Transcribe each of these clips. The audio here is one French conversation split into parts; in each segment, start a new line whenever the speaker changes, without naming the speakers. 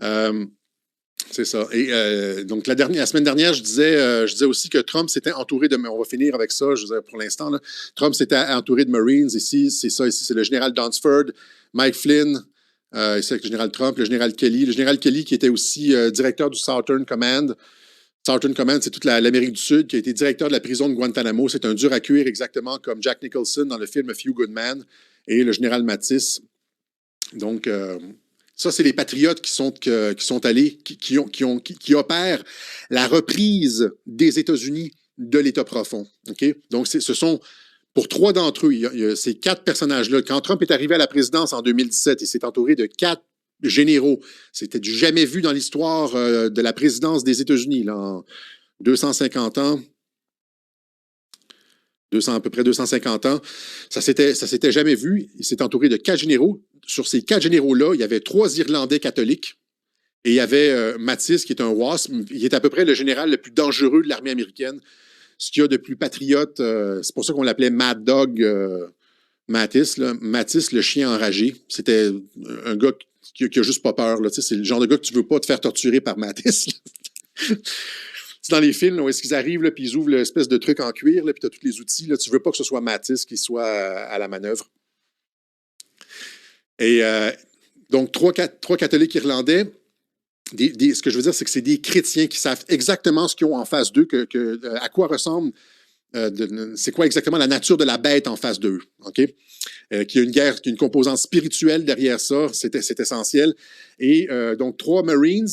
Euh, c'est ça. Et donc, la semaine dernière, je disais aussi que Trump s'était entouré de... On va finir avec ça, je veux dire, pour l'instant. Là. Trump s'était entouré de Marines. Ici, c'est ça. Ici, c'est le général Dunsford, Mike Flynn, ici avec le général Trump, le général Kelly. Le général Kelly qui était aussi directeur du Southern Command. Southern Command, c'est toute l'Amérique du Sud, qui a été directeur de la prison de Guantanamo. C'est un dur à cuire, exactement comme Jack Nicholson dans le film A Few Good Men et le général Mattis. Donc... ça, c'est les patriotes qui sont allés, qui opèrent la reprise des États-Unis de l'État profond. Okay? Donc, ce sont, pour 3 d'entre eux, il y a ces 4 personnages-là. Quand Trump est arrivé à la présidence en 2017, il s'est entouré de 4 généraux. C'était du jamais vu dans l'histoire de la présidence des États-Unis, là, en 250 ans. À peu près 250 ans. Ça s'était jamais vu. Il s'est entouré de 4 généraux. Sur ces 4 généraux-là, il y avait 3 Irlandais catholiques et il y avait Mattis, qui est un WASP. Il est à peu près le général le plus dangereux de l'armée américaine. Ce qu'il y a de plus patriote, c'est pour ça qu'on l'appelait Mad Dog Mattis. Là. Mattis, le chien enragé. C'était un gars qui a juste pas peur. Là. C'est le genre de gars que tu veux pas te faire torturer par Mattis. C'est dans les films là, où est-ce qu'ils arrivent, là, puis ils ouvrent l'espèce de truc en cuir, puis tu as tous les outils. Là, tu veux pas que ce soit Mattis qui soit à la manœuvre. Et donc, 3 catholiques irlandais. Ce que je veux dire, c'est que c'est des chrétiens qui savent exactement ce qu'ils ont en face d'eux, à quoi ressemble, c'est quoi exactement la nature de la bête en face d'eux. Okay? Qu'il y a une guerre, qu'il y a une composante spirituelle derrière ça, c'est essentiel. Et donc, 3 Marines,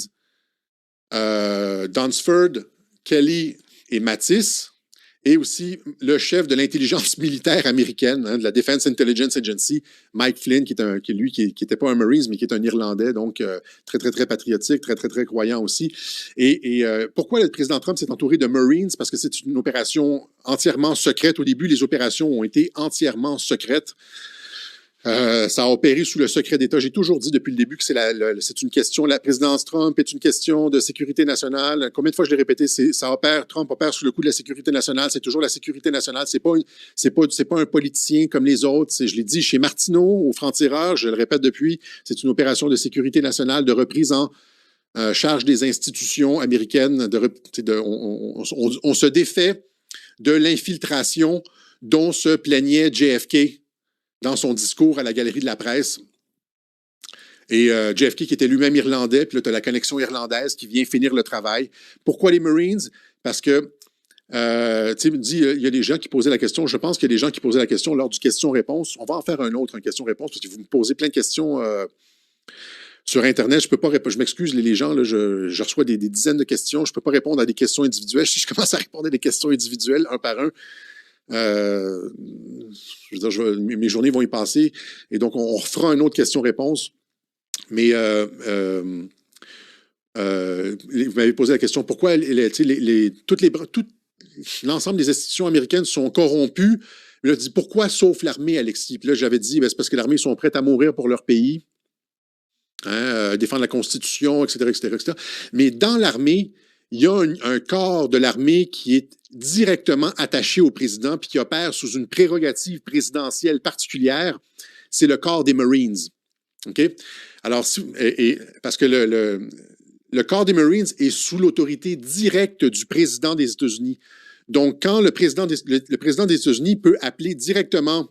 Dunsford, Kelly et Mattis, et aussi le chef de l'intelligence militaire américaine, de la Defense Intelligence Agency, Mike Flynn, qui n'était pas un Marine, mais qui est un Irlandais, donc très, très, très patriotique, très, très, très croyant aussi. Et pourquoi le président Trump s'est entouré de Marines? Parce que c'est une opération entièrement secrète. Au début, les opérations ont été entièrement secrètes. Ça a opéré sous le secret d'État. J'ai toujours dit depuis le début que c'est une question, la présidence Trump est une question de sécurité nationale. Combien de fois je l'ai répété, Trump opère sous le coup de la sécurité nationale. C'est toujours la sécurité nationale. C'est pas un politicien comme les autres. Je l'ai dit chez Martineau, au franc-tireur, je le répète depuis, c'est une opération de sécurité nationale, de reprise en charge des institutions américaines. On se défait de l'infiltration dont se plaignait JFK dans son discours à la Galerie de la Presse. Et JFK, qui était lui-même irlandais, puis là, tu as la connexion irlandaise qui vient finir le travail. Pourquoi les Marines? Parce que, tu sais, il y a des gens qui posaient la question, je pense qu'il y a des gens qui posaient la question lors du question-réponse. On va en faire un autre, un question-réponse, parce que vous me posez plein de questions sur Internet. Je peux pas répondre. Je m'excuse, les gens, là, je reçois des dizaines de questions. Je peux pas répondre à des questions individuelles. Si je commence à répondre à des questions individuelles, un par un, je veux dire, mes journées vont y passer. Et donc, on refera une autre question-réponse. Mais vous m'avez posé la question, pourquoi l'ensemble des institutions américaines sont corrompues? Il a dit, pourquoi sauf l'armée, Alexis? Puis là, j'avais dit, c'est parce que l'armée sont prêtes à mourir pour leur pays, défendre la Constitution, etc., etc., etc. Mais dans l'armée, il y a un corps de l'armée qui est directement attaché au président puis qui opère sous une prérogative présidentielle particulière. C'est le corps des Marines. OK? Alors, parce que le corps des Marines est sous l'autorité directe du président des États-Unis. Donc, quand le président des États-Unis peut appeler directement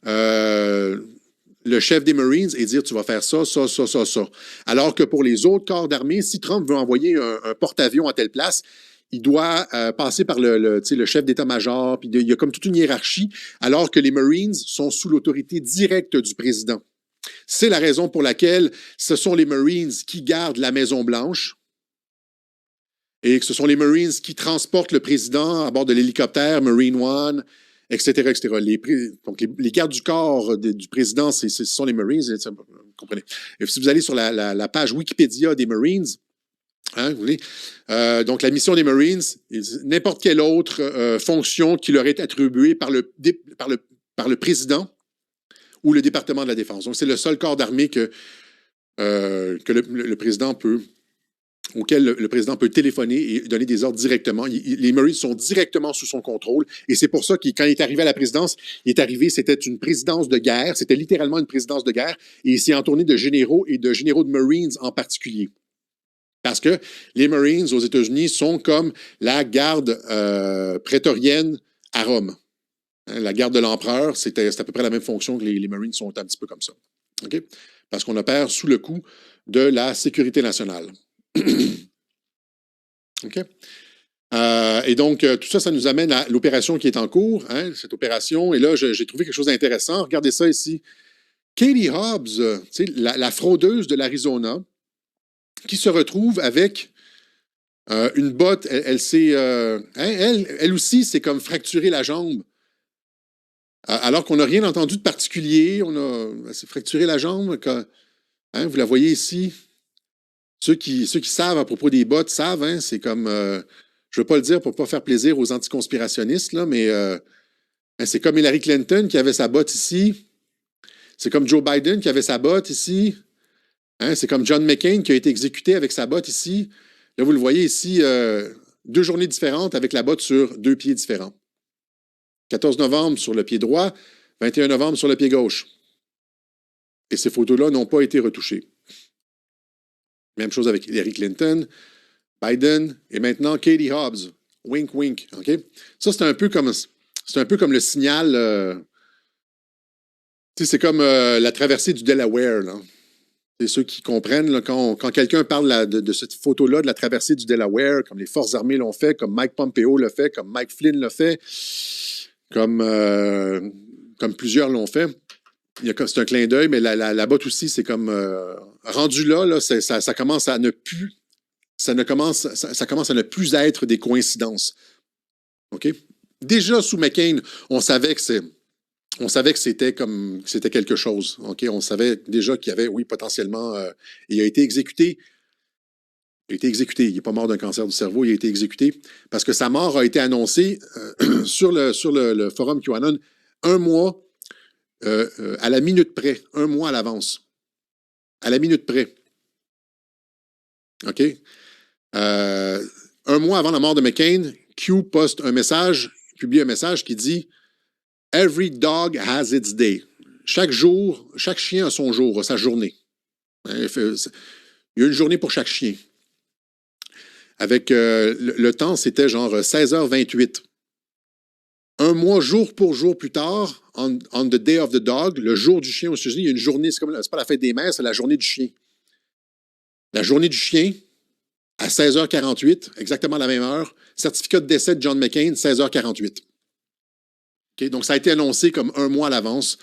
le chef des Marines et dire « tu vas faire ça, ça, ça, ça, ça ». Alors que pour les autres corps d'armée, si Trump veut envoyer un porte-avions à telle place, il doit passer par le chef d'état-major, puis il y a comme toute une hiérarchie, alors que les Marines sont sous l'autorité directe du président. C'est la raison pour laquelle ce sont les Marines qui gardent la Maison-Blanche et que ce sont les Marines qui transportent le président à bord de l'hélicoptère Marine One, etc., etc. Donc, les gardes du corps du président, ce sont les Marines, vous comprenez. Et si vous allez sur la page Wikipédia des Marines, hein, vous voulez, donc la mission des Marines, n'importe quelle autre fonction qui leur est attribuée par le président ou le département de la Défense. Donc, c'est le seul corps d'armée que le président peut auquel le président peut téléphoner et donner des ordres directement. Les Marines sont directement sous son contrôle. Et c'est pour ça que quand il est arrivé à la présidence, c'était une présidence de guerre. C'était littéralement une présidence de guerre. Et il s'est entouré de généraux et de généraux de Marines en particulier. Parce que les Marines aux États-Unis sont comme la garde prétorienne à Rome. La garde de l'empereur, c'est à peu près la même fonction que les Marines sont un petit peu comme ça. Okay? Parce qu'on opère sous le coup de la sécurité nationale. OK? Et donc, tout ça, ça nous amène à l'opération qui est en cours, hein, cette opération. Et là, j'ai trouvé quelque chose d'intéressant. Regardez ça ici. Katie Hobbs, la fraudeuse de l'Arizona, qui se retrouve avec une botte. Elle aussi, c'est comme fracturer la jambe. Alors qu'on n'a rien entendu de particulier. Elle s'est fracturé la jambe. Hein, vous la voyez ici. Ceux qui savent à propos des bottes savent, hein, c'est comme, je ne veux pas le dire pour ne pas faire plaisir aux anticonspirationnistes, là, mais c'est comme Hillary Clinton qui avait sa botte ici. C'est comme Joe Biden qui avait sa botte ici. Hein, c'est comme John McCain qui a été exécuté avec sa botte ici. Là, vous le voyez ici, 2 journées différentes avec la botte sur 2 pieds différents. 14 novembre sur le pied droit, 21 novembre sur le pied gauche. Et ces photos-là n'ont pas été retouchées. Même chose avec Hillary Clinton, Biden et maintenant Katie Hobbs. Wink, wink. Okay? Ça, c'est un peu comme le signal. C'est comme la traversée du Delaware. Là. C'est ceux qui comprennent là, quand quelqu'un parle de cette photo-là de la traversée du Delaware, comme les forces armées l'ont fait, comme Mike Pompeo l'a fait, comme Mike Flynn l'a fait, comme plusieurs l'ont fait. C'est un clin d'œil, mais la botte aussi, c'est comme rendu là, ça commence à ne plus. Ça commence à ne plus être des coïncidences. OK? Déjà sous McCain, on savait que c'était quelque chose. OK? On savait déjà qu'il y avait, oui, potentiellement. Il a été exécuté. Il n'est pas mort d'un cancer du cerveau, il a été exécuté parce que sa mort a été annoncée sur le forum QAnon 1 mois à la minute près, 1 mois à l'avance. À la minute près. OK? 1 mois avant la mort de McCain, Q poste un message, publie un message qui dit « Every dog has its day ». Chaque chien a son jour, a sa journée. Il y a une journée pour chaque chien. Avec le temps, c'était genre 16h28. 1 mois, jour pour jour plus tard, on the day of the dog, le jour du chien aux États-Unis, il y a une journée, c'est pas la fête des mères, c'est la journée du chien. La journée du chien, à 16h48, exactement à la même heure, certificat de décès de John McCain, 16h48. Okay? Donc, ça a été annoncé comme 1 mois à l'avance.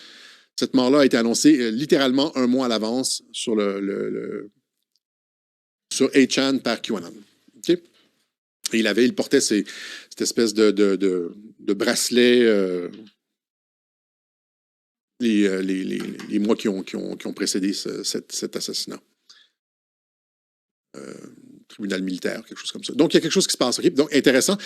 Cette mort-là a été annoncée littéralement 1 mois à l'avance sur sur 8chan par QAnon. Okay? Et il portait cette espèce de bracelet les mois qui ont précédé cet assassinat. Tribunal militaire, quelque chose comme ça. Donc, il y a quelque chose qui se passe. Okay? Donc, intéressant.